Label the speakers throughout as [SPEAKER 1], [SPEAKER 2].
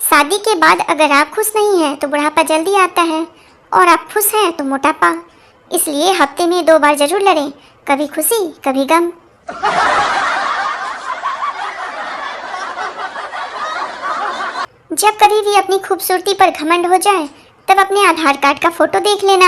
[SPEAKER 1] शादी के बाद अगर आप खुश नहीं हैं तो बुढ़ापा जल्दी आता है, और आप खुश हैं तो मोटापा। इसलिए हफ्ते में 2 बार जरूर लड़ें, कभी खुशी कभी गम। जब कभी भी अपनी खूबसूरती पर घमंड हो जाए तब अपने आधार कार्ड का फोटो देख लेना।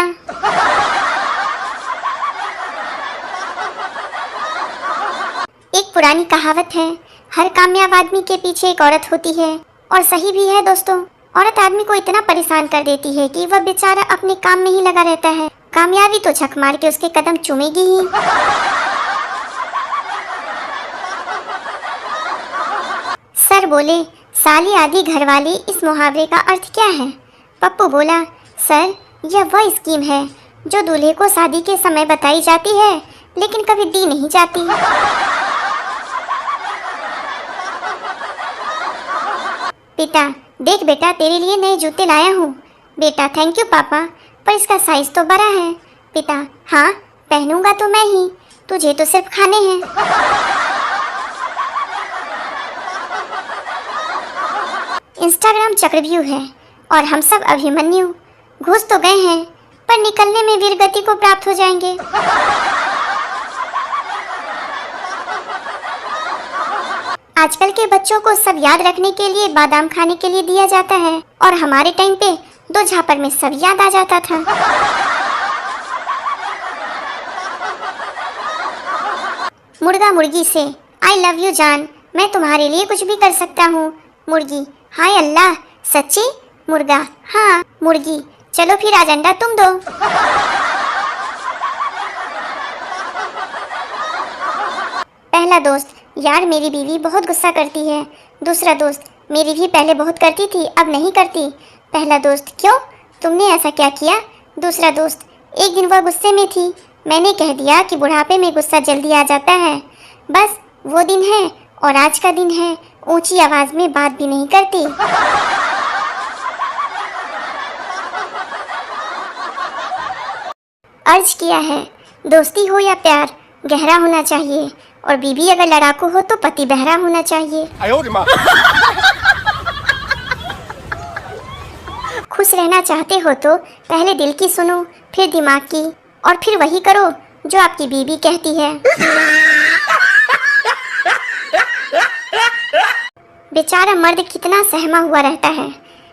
[SPEAKER 1] एक पुरानी कहावत है, हर कामयाब आदमी के पीछे एक औरत होती है, और सही भी है दोस्तों। औरत आदमी को इतना परेशान कर देती है कि वह बेचारा अपने काम में ही लगा रहता है। कामयाबी तो झक मार के उसके कदम चूमेगी ही। सर बोले, साली आधी घरवाली, इस मुहावरे का अर्थ क्या है? पप्पू बोला, सर यह वह स्कीम है जो दूल्हे को शादी के समय बताई जाती है लेकिन कभी दी नहीं जाती। पिता, देख बेटा तेरे लिए नए जूते लाया हूँ। बेटा, थैंक यू पापा, पर इसका साइज तो बड़ा है। पिता, हाँ पहनूंगा तो मैं ही, तुझे तो सिर्फ खाने हैं। इंस्टाग्राम चक्रव्यूह है और हम सब अभिमन्यु। घुस तो गए हैं पर निकलने में वीरगति को प्राप्त हो जाएंगे। आजकल के बच्चों को सब याद रखने के लिए बादाम खाने के लिए दिया जाता है, और हमारे टाइम पे 2 झापड़ में सब याद आ जाता था। मुर्गा मुर्गी से, आई लव यू जान, मैं तुम्हारे लिए कुछ भी कर सकता हूँ। मुर्गी, हाय अल्लाह, सच्ची? मुर्गा, हाँ। मुर्गी, चलो फिर आज अंडा तुम दो। पहला दोस्त, यार मेरी बीवी बहुत गुस्सा करती है। दूसरा दोस्त, मेरी भी पहले बहुत करती थी, अब नहीं करती। पहला दोस्त, क्यों, तुमने ऐसा क्या किया? दूसरा दोस्त, एक दिन वह गुस्से में थी, मैंने कह दिया कि बुढ़ापे में गुस्सा जल्दी आ जाता है। बस वो दिन है और आज का दिन है, ऊंची आवाज में बात भी नहीं करती। अर्ज किया है, दोस्ती हो या प्यार गहरा होना चाहिए, और बीवी अगर लड़ाकू हो तो पति बहरा होना चाहिए। खुश रहना चाहते हो तो पहले दिल की सुनो, फिर दिमाग की, और फिर वही करो जो आपकी बीवी कहती है। बेचारा मर्द कितना सहमा हुआ रहता है।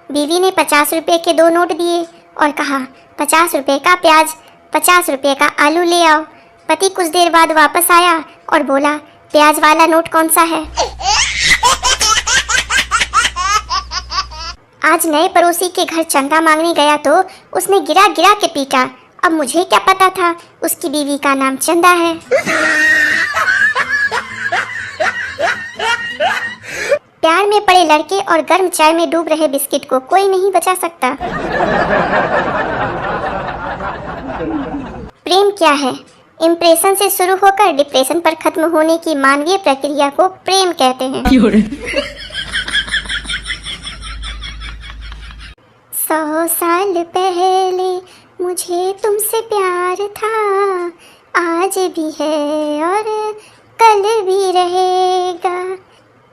[SPEAKER 1] बीवी ने 50 रुपए के 2 नोट दिए और कहा, 50 रुपए का प्याज, 50 रुपए का आलू ले आओ। पति कुछ देर बाद वापस आया और बोला, प्याज वाला नोट कौन सा है? आज नए पड़ोसी के घर चंदा मांगने गया तो उसने गिरा गिरा के पीटा। अब मुझे क्या पता था उसकी बीवी का नाम चंदा है। प्यार में पड़े लड़के और गर्म चाय में डूब रहे बिस्किट को कोई नहीं बचा सकता। प्रेम क्या है? इम्प्रेशन से शुरू होकर डिप्रेशन पर खत्म होने की मानवीय प्रक्रिया को प्रेम कहते हैं। 100 साल पहले मुझे तुमसे प्यार था, आज भी है और कल भी रहेगा।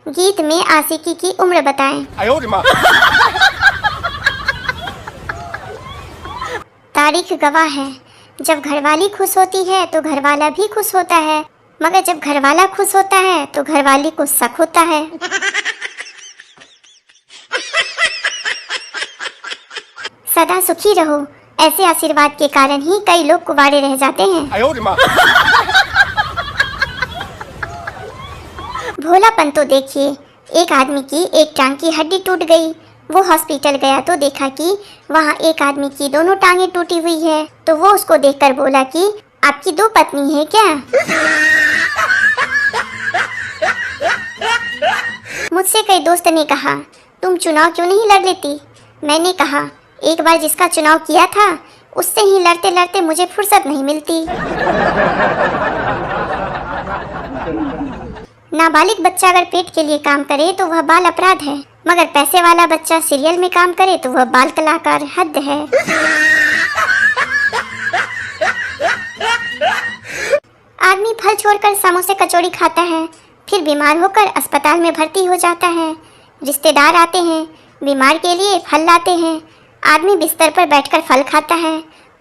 [SPEAKER 1] गीत में आशिकी की उम्र बताएं। तारीख गवाह है, जब घरवाली खुश होती है तो घरवाला भी खुश होता है, मगर जब घरवाला खुश होता है तो घरवाली को शक होता है। सदा सुखी रहो, ऐसे आशीर्वाद के कारण ही कई लोग कुंवारे रह जाते हैं। भोलापन तो देखिए, एक आदमी की एक टांग की हड्डी टूट गई। वो हॉस्पिटल गया तो देखा कि वहाँ एक आदमी की दोनों टांगें टूटी हुई है। तो वो उसको देखकर बोला कि आपकी 2 पत्नी है क्या? मुझसे कई दोस्त ने कहा, तुम चुनाव क्यों नहीं लड़ लेती? मैंने कहा, एक बार जिसका चुनाव किया था उससे ही लड़ते लड़ते मुझे फुर्सत नहीं मिलती। नाबालिग बच्चा अगर पेट के लिए काम करे तो वह बाल अपराध है, मगर पैसे वाला बच्चा सीरियल में काम करे तो वह बाल कलाकार हद है। आदमी फल छोड़कर समोसे कचौड़ी खाता है, फिर बीमार होकर अस्पताल में भर्ती हो जाता है। रिश्तेदार आते हैं, बीमार के लिए फल लाते हैं। आदमी बिस्तर पर बैठकर फल खाता है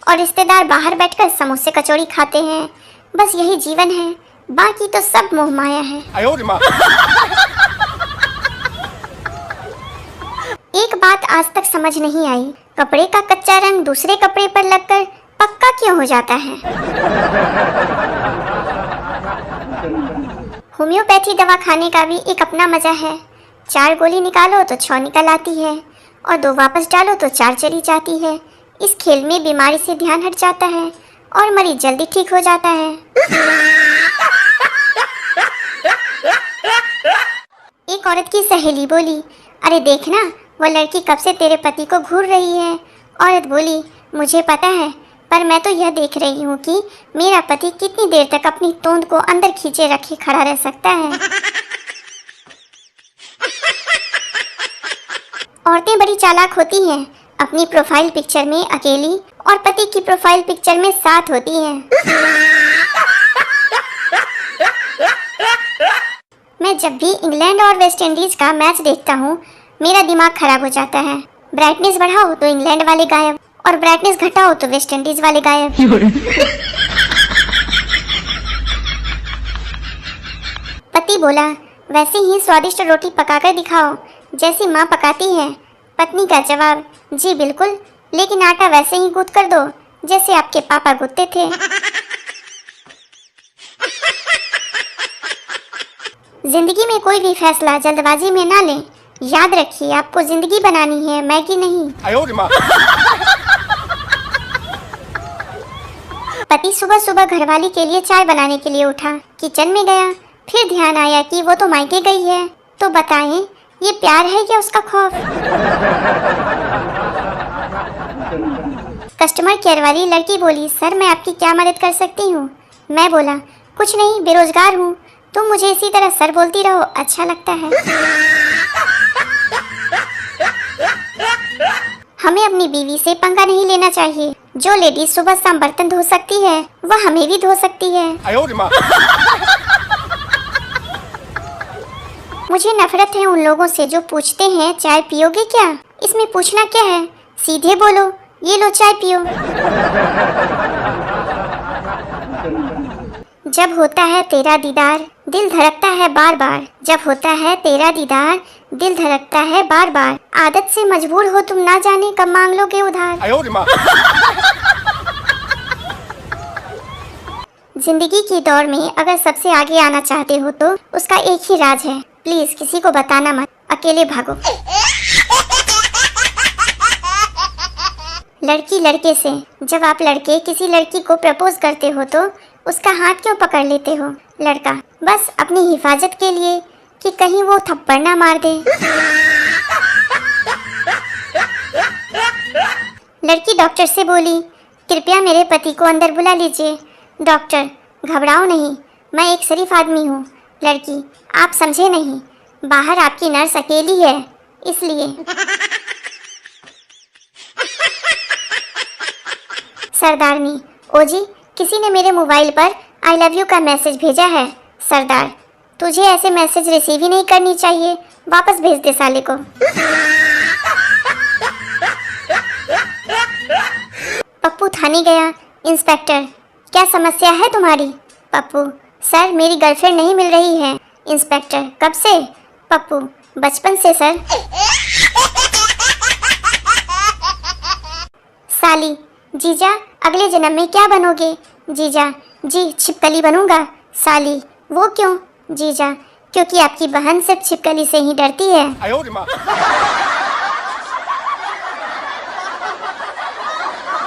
[SPEAKER 1] और रिश्तेदार बाहर बैठकर समोसे कचौड़ी खाते हैं। बस यही जीवन है, बाकी तो सब मोह माया है। एक बात आज तक समझ नहीं आई, कपड़े का कच्चा रंग दूसरे कपड़े पर लगकर पक्का क्यों हो जाता है? होम्योपैथी दवा खाने का भी एक अपना मजा है। 4 गोली निकालो तो 6 निकल आती है और 2 वापस डालो तो 4 चली जाती है। इस खेल में बीमारी से ध्यान हट जाता है और मरीज जल्दी ठीक हो जाता है। एक औरत की सहेली बोली, अरे देखना वो लड़की कब से तेरे पति को घूर रही है। औरत बोली, मुझे पता है, पर मैं तो यह देख रही हूँ कि मेरा पति कितनी देर तक अपनी तोंद को अंदर खींचे रखे खड़ा रह सकता है। औरतें बड़ी चालाक होती हैं, अपनी प्रोफाइल पिक्चर में अकेली और पति की प्रोफाइल पिक्चर में साथ होती हैं। मैं जब भी इंग्लैंड और वेस्ट इंडीज का मैच देखता हूँ मेरा दिमाग खराब हो जाता है। ब्राइटनेस बढ़ाओ तो इंग्लैंड वाले गायब और ब्राइटनेस घटाओ तो वेस्ट इंडीज वाले गायब। पति बोला, वैसे ही स्वादिष्ट रोटी पकाकर दिखाओ जैसी माँ पकाती है। पत्नी का जवाब, जी बिल्कुल, लेकिन आटा वैसे ही गूंथ कर दो जैसे आपके पापा गूंथते थे। जिंदगी में कोई भी फैसला जल्दबाजी में ना लें। याद रखिए, आपको जिंदगी बनानी है, मैगी नहीं। पति सुबह सुबह घरवाली के लिए चाय बनाने के लिए उठा, किचन में गया, फिर ध्यान आया कि वो तो मायके गई है। तो बताएं, ये प्यार है या उसका खौफ? कस्टमर केयर वाली लड़की बोली, सर मैं आपकी क्या मदद कर सकती हूँ? मैं बोला, कुछ नहीं, बेरोजगार हूँ। तुम मुझे इसी तरह सर बोलती रहो, अच्छा लगता है। हमें अपनी बीवी से पंगा नहीं लेना चाहिए। जो लेडीज सुबह शाम बर्तन धो सकती है वह हमें भी धो सकती है। मुझे नफरत है उन लोगों से जो पूछते हैं चाय पियोगे क्या? इसमें पूछना क्या है, सीधे बोलो, ये लो चाय पियो। जब होता है तेरा दीदार दिल धड़कता है बार बार। जब होता है तेरा दीदार दिल धड़कता है बार बार। आदत से मजबूर हो तुम, ना जाने कब मांग लोगे उधार। जिंदगी की दौड़ में अगर सबसे आगे आना चाहते हो तो उसका एक ही राज है, प्लीज किसी को बताना मत, अकेले भागो। लड़की लड़के से, जब आप लड़के किसी लड़की को प्रपोज करते हो तो उसका हाथ क्यों पकड़ लेते हो? लड़का, बस अपनी हिफाजत के लिए कि कहीं वो थप्पड़ ना मार दे। लड़की डॉक्टर से बोली, कृपया मेरे पति को अंदर बुला लीजिए। डॉक्टर, घबराओ नहीं, मैं एक शरीफ आदमी हूँ। लड़की, आप समझे नहीं, बाहर आपकी नर्स अकेली है इसलिए। सरदारनी, ओ जी, किसी ने मेरे मोबाइल पर आई लव यू का मैसेज भेजा है। सरदार, तुझे ऐसे मैसेज रिसीव ही नहीं करनी चाहिए, वापस भेज दे साले को। पप्पू थाने गया, इंस्पेक्टर, क्या समस्या है तुम्हारी? पप्पू, सर मेरी गर्लफ्रेंड नहीं मिल रही है। इंस्पेक्टर, कब से? पप्पू, बचपन से सर। साली, जीजा अगले जन्म में क्या बनोगे? जीजा, जी छिपकली बनूंगा। साली, वो क्यों? जीजा, क्योंकि आपकी बहन सिर्फ छिपकली से ही डरती है।